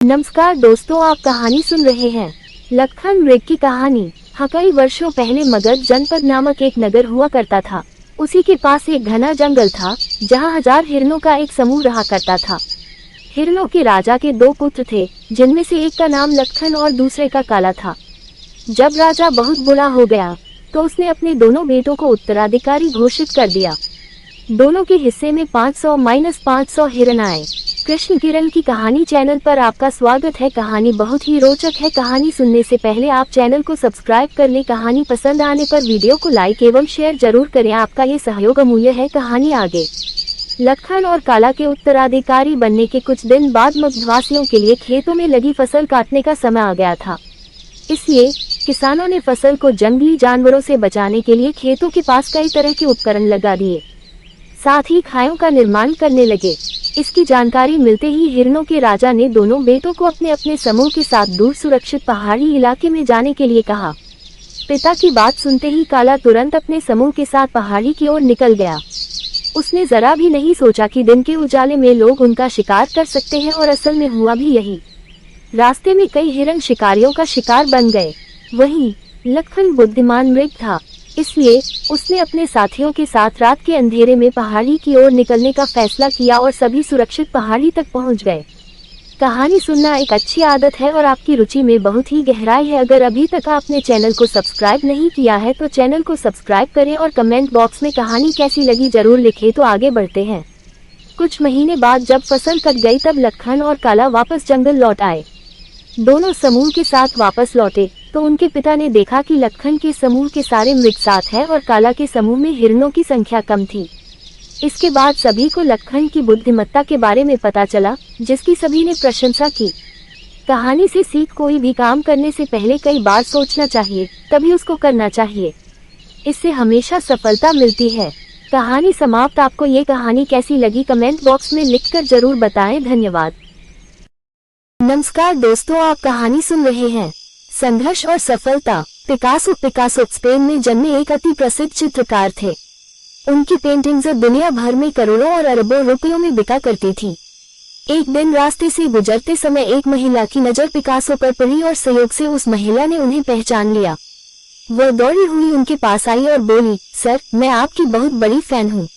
नमस्कार दोस्तों, आप कहानी सुन रहे हैं लखन मृग की कहानी। कई वर्षों पहले मगध जनपद नामक एक नगर हुआ करता था। उसी के पास एक घना जंगल था जहां 1000 हिरणों का एक समूह रहा करता था। हिरणों के राजा के 2 पुत्र थे, जिनमें से एक का नाम लखन और दूसरे का काला था। जब राजा बहुत बुरा हो गया तो उसने अपने दोनों बेटों को उत्तराधिकारी घोषित कर दिया। दोनों के हिस्से में 500-500 हिरण आए। कृष्ण किरण की कहानी चैनल पर आपका स्वागत है। कहानी बहुत ही रोचक है। कहानी सुनने से पहले आप चैनल को सब्सक्राइब कर लें। कहानी पसंद आने पर वीडियो को लाइक एवं शेयर जरूर करें, आपका ये सहयोग अमूल्य है। कहानी आगे। लखन और काला के उत्तराधिकारी बनने के कुछ दिन बाद मगधवासियों के लिए खेतों में लगी फसल काटने का समय आ गया था। इसलिए किसानों ने फसल को जंगली जानवरों से बचाने के लिए खेतों के पास कई तरह के उपकरण लगा दिए, साथ ही खायों का निर्माण करने लगे। इसकी जानकारी मिलते ही हिरणों के राजा ने दोनों बेटों को अपने अपने समूह के साथ दूर सुरक्षित पहाड़ी इलाके में जाने के लिए कहा। पिता की बात सुनते ही काला तुरंत अपने समूह के साथ पहाड़ी की ओर निकल गया। उसने जरा भी नहीं सोचा कि दिन के उजाले में लोग उनका शिकार कर सकते हैं, और असल में हुआ भी यही। रास्ते में कई हिरण शिकारियों का शिकार बन गए। वहीं लखन बुद्धिमान मृग था, इसलिए उसने अपने साथियों के साथ रात के अंधेरे में पहाड़ी की ओर निकलने का फैसला किया और सभी सुरक्षित पहाड़ी तक पहुंच गए। कहानी सुनना एक अच्छी आदत है और आपकी रुचि में बहुत ही गहराई है। अगर अभी तक आपने चैनल को सब्सक्राइब नहीं किया है तो चैनल को सब्सक्राइब करें और कमेंट बॉक्स में कहानी कैसी लगी जरूर लिखें। तो आगे बढ़ते हैं। कुछ महीने बाद जब फसल कट गई तब लखन और काला वापस जंगल लौट आए। दोनों समूह के साथ वापस लौटे तो उनके पिता ने देखा कि लखन के समूह के सारे मृग साथ हैं और काला के समूह में हिरणों की संख्या कम थी। इसके बाद सभी को लखन की बुद्धिमत्ता के बारे में पता चला, जिसकी सभी ने प्रशंसा की। कहानी से सीख, कोई भी काम करने से पहले कई बार सोचना चाहिए, तभी उसको करना चाहिए। इससे हमेशा सफलता मिलती है। कहानी समाप्त। आपको ये कहानी कैसी लगी कमेंट बॉक्स में लिखकर जरूर बताएं। धन्यवाद। नमस्कार दोस्तों, आप कहानी सुन रहे हैं संघर्ष और सफलता। पिकासो स्पेन में जन्मे एक अति प्रसिद्ध चित्रकार थे। उनकी पेंटिंग्स दुनिया भर में करोड़ों और अरबों रुपयों में बिका करती थी। एक दिन रास्ते से गुजरते समय एक महिला की नजर पिकासो पर पड़ी और सहयोग से उस महिला ने उन्हें पहचान लिया। वह दौड़ी हुई उनके पास आई और बोली, सर, मैं आपकी बहुत बड़ी फैन हूँ।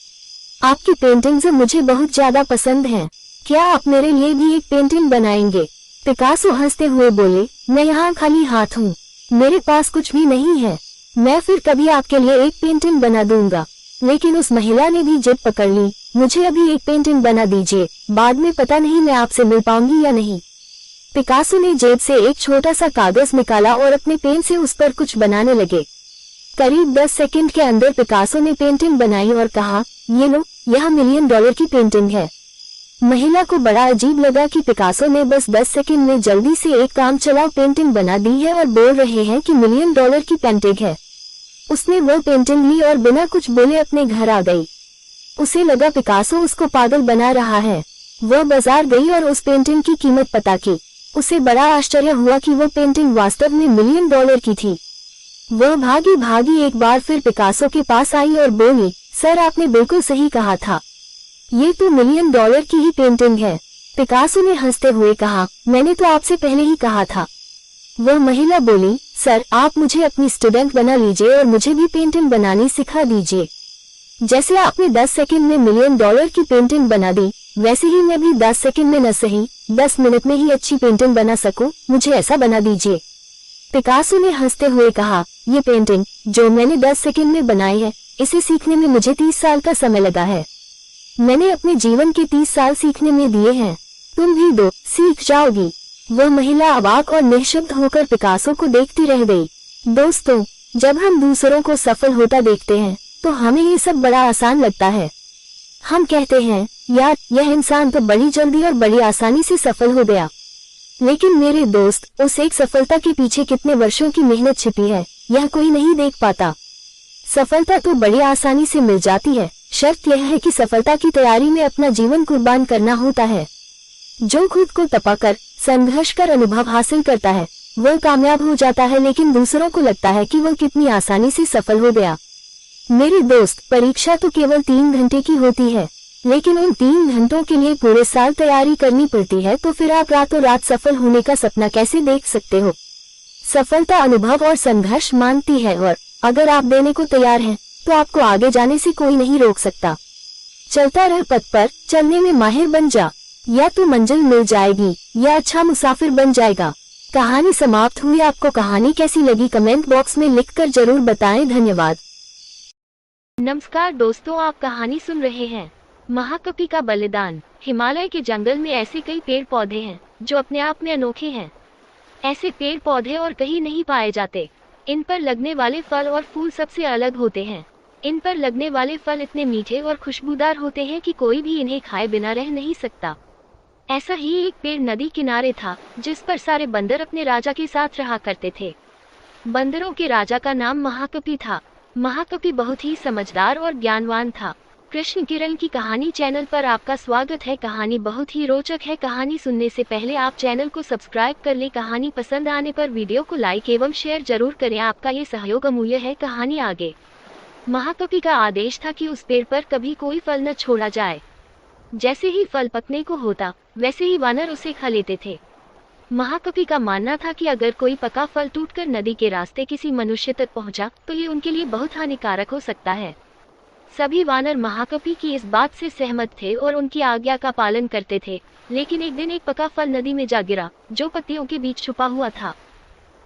आपकी पेंटिंग्स मुझे बहुत ज्यादा पसंद हैं। क्या आप मेरे लिए भी एक पेंटिंग बनाएंगे? पिकासो हंसते हुए बोले, मैं यहाँ खाली हाथ हूँ, मेरे पास कुछ भी नहीं है। मैं फिर कभी आपके लिए एक पेंटिंग बना दूंगा। लेकिन उस महिला ने भी जिद पकड़ ली, मुझे अभी एक पेंटिंग बना दीजिए, बाद में पता नहीं मैं आपसे मिल पाऊंगी या नहीं। पिकासो ने जेब से एक छोटा सा कागज निकाला और अपने पेन से उस पर कुछ बनाने लगे। करीब 10 सेकंड के अंदर पिकासो ने पेंटिंग बनाई और कहा, ये लो, यह $1 मिलियन की पेंटिंग है। महिला को बड़ा अजीब लगा कि पिकासो ने बस 10 सेकंड में जल्दी से एक काम चलाओ पेंटिंग बना दी है और बोल रहे हैं कि $1 मिलियन की पेंटिंग है। उसने वो पेंटिंग ली और बिना कुछ बोले अपने घर आ गई। उसे लगा पिकासो उसको पागल बना रहा है। वह बाजार गई और उस पेंटिंग की कीमत पता की। उसे बड़ा आश्चर्य हुआ कि वो पेंटिंग वास्तव में $1 मिलियन की थी। वह भागी भागी एक बार फिर पिकासो के पास आई और बोली, सर, आपने बिल्कुल सही कहा था, ये तो $1 मिलियन की ही पेंटिंग है। पिकासो ने हंसते हुए कहा, मैंने तो आपसे पहले ही कहा था। वह महिला बोली, सर, आप मुझे अपनी स्टूडेंट बना लीजिए और मुझे भी पेंटिंग बनानी सिखा दीजिए। जैसे आपने 10 सेकंड में $1 मिलियन की पेंटिंग बना दी, वैसे ही मैं भी 10 सेकंड में न सही 10 मिनट में ही अच्छी पेंटिंग बना सकूं, मुझे ऐसा बना दीजिए। पिकासो ने हंसते हुए कहा, ये पेंटिंग जो मैंने 10 सेकंड में बनाई है, इसे सीखने में मुझे 30 साल का समय लगा है। मैंने अपने जीवन के 30 साल सीखने में दिए हैं, तुम भी दो, सीख जाओगी। वह महिला अवाक और निःशब्द होकर पिकासो को देखती रह गई। दोस्तों, जब हम दूसरों को सफल होता देखते हैं तो हमें ये सब बड़ा आसान लगता है। हम कहते हैं, यार, यह इंसान तो बड़ी जल्दी और बड़ी आसानी से सफल हो गया। लेकिन मेरे दोस्त, उस एक सफलता के पीछे कितने वर्षों की मेहनत छिपी है, यह कोई नहीं देख पाता। सफलता तो बड़ी आसानी से मिल जाती है, शर्त यह है कि सफलता की तैयारी में अपना जीवन कुर्बान करना होता है। जो खुद को तपाकर संघर्ष कर अनुभव हासिल करता है वह कामयाब हो जाता है, लेकिन दूसरों को लगता है कि वह कितनी आसानी से सफल हो गया। मेरे दोस्त, परीक्षा तो केवल 3 घंटे की होती है। लेकिन उन 3 घंटों के लिए पूरे साल तैयारी करनी पड़ती है, तो फिर आप रातों रात सफल होने का सपना कैसे देख सकते हो। सफलता अनुभव और संघर्ष मांगती है, और अगर आप देने को तैयार हैं, तो आपको आगे जाने से कोई नहीं रोक सकता। चलता रह पथ पर, चलने में माहिर बन जा, या तो मंजिल मिल जाएगी या अच्छा मुसाफिर बन जाएगा। कहानी समाप्त हुई। आपको कहानी कैसी लगी कमेंट बॉक्स में लिखकर जरूर बताएं। धन्यवाद। नमस्कार दोस्तों, आप कहानी सुन रहे हैं महाकपि का बलिदान। हिमालय के जंगल में ऐसे कई पेड़ पौधे हैं जो अपने आप में अनोखे हैं। ऐसे पेड़ पौधे और कहीं नहीं पाए जाते। इन पर लगने वाले फल और फूल सबसे अलग होते हैं। इन पर लगने वाले फल इतने मीठे और खुशबूदार होते हैं कि कोई भी इन्हें खाए बिना रह नहीं सकता। ऐसा ही एक पेड़ नदी किनारे था, जिस पर सारे बंदर अपने राजा के साथ रहा करते थे। बंदरों के राजा का नाम महाकपि था। महाकपि बहुत ही समझदार और ज्ञानवान था। कृष्ण किरण की कहानी चैनल पर आपका स्वागत है। कहानी बहुत ही रोचक है। कहानी सुनने से पहले आप चैनल को सब्सक्राइब कर लें। कहानी पसंद आने पर वीडियो को लाइक एवं शेयर जरूर करें। आपका ये सहयोग अमूल्य है। कहानी आगे। महाकपि का आदेश था कि उस पेड़ पर कभी कोई फल न छोड़ा जाए। जैसे ही फल पकने को होता, वैसे ही वानर उसे खा लेते थे। महाकपि का मानना था कि अगर कोई पका फल टूटकर नदी के रास्ते किसी मनुष्य तक पहुंचा, तो ये उनके लिए बहुत हानिकारक हो सकता है। सभी वानर महाकपि की इस बात से सहमत थे और उनकी आज्ञा का पालन करते थे। लेकिन एक दिन एक पका फल नदी में जा गिरा, जो पत्तियों के बीच छुपा हुआ था।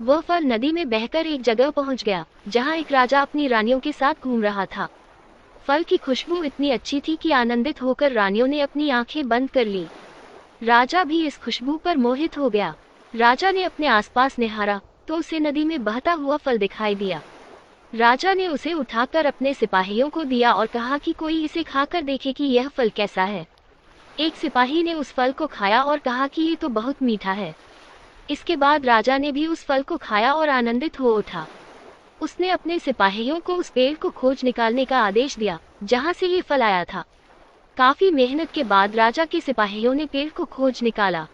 वह फल नदी में बहकर एक जगह पहुंच गया, जहां एक राजा अपनी रानियों के साथ घूम रहा था। फल की खुशबू इतनी अच्छी थी कि आनंदित होकर रानियों ने अपनी आंखें बंद कर ली। राजा भी इस खुशबू पर मोहित हो गया। राजा ने अपने आसपास निहारा, तो उसे नदी में बहता हुआ फल दिखाई दिया। राजा ने उसे उठाकर अपने सिपाहियों को दिया और कहा कि कोई इसे खाकर देखे कि यह फल कैसा है। एक सिपाही ने उस फल को खाया और कहा कि ये तो बहुत मीठा है। इसके बाद राजा ने भी उस फल को खाया और आनंदित हो उठा। उसने अपने सिपाहियों को उस पेड़ को खोज निकालने का आदेश दिया, जहां से ये फल आया था। काफी मेहनत के बाद राजा के सिपाहियों ने पेड़ को खोज निकाला।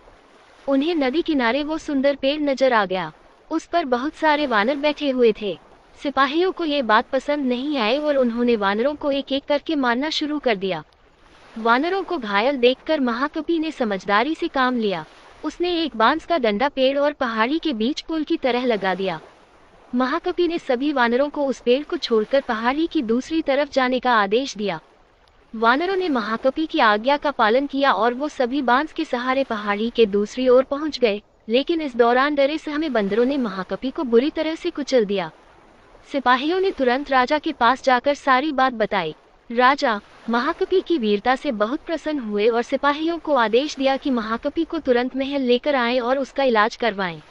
उन्हें नदी किनारे वो सुंदर पेड़ नजर आ गया। उस पर बहुत सारे वानर बैठे हुए थे। सिपाहियों को ये बात पसंद नहीं आई और उन्होंने वानरों को एक एक करके मारना शुरू कर दिया। वानरों को घायल देखकर महाकपि ने समझदारी से काम लिया। उसने एक बांस का डंडा पेड़ और पहाड़ी के बीच पुल की तरह लगा दिया। महाकपि ने सभी वानरों को उस पेड़ को छोड़कर पहाड़ी की दूसरी तरफ जाने का आदेश दिया। वानरों ने महाकपि की आज्ञा का पालन किया और वो सभी बांस के सहारे पहाड़ी के दूसरी ओर पहुंच गए। लेकिन इस दौरान डरे सहमे बंदरों ने महाकपि को बुरी तरह से कुचल दिया। सिपाहियों ने तुरंत राजा के पास जाकर सारी बात बताई। राजा महाकपि की वीरता से बहुत प्रसन्न हुए और सिपाहियों को आदेश दिया कि महाकपि को तुरंत महल लेकर आएं और उसका इलाज करवाएं।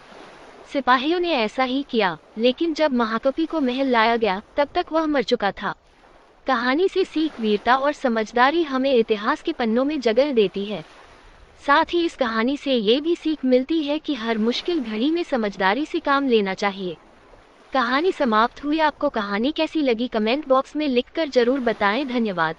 सिपाहियों ने ऐसा ही किया, लेकिन जब महाकपि को महल लाया गया, तब तक वह मर चुका था। कहानी से सीख, वीरता और समझदारी हमें इतिहास के पन्नों में जगह देती है। साथ ही इस कहानी से ये भी सीख मिलती है कि हर मुश्किल घड़ी में समझदारी से काम लेना चाहिए। कहानी समाप्त हुई। आपको कहानी कैसी लगी कमेंट बॉक्स में लिखकर जरूर बताएं। धन्यवाद।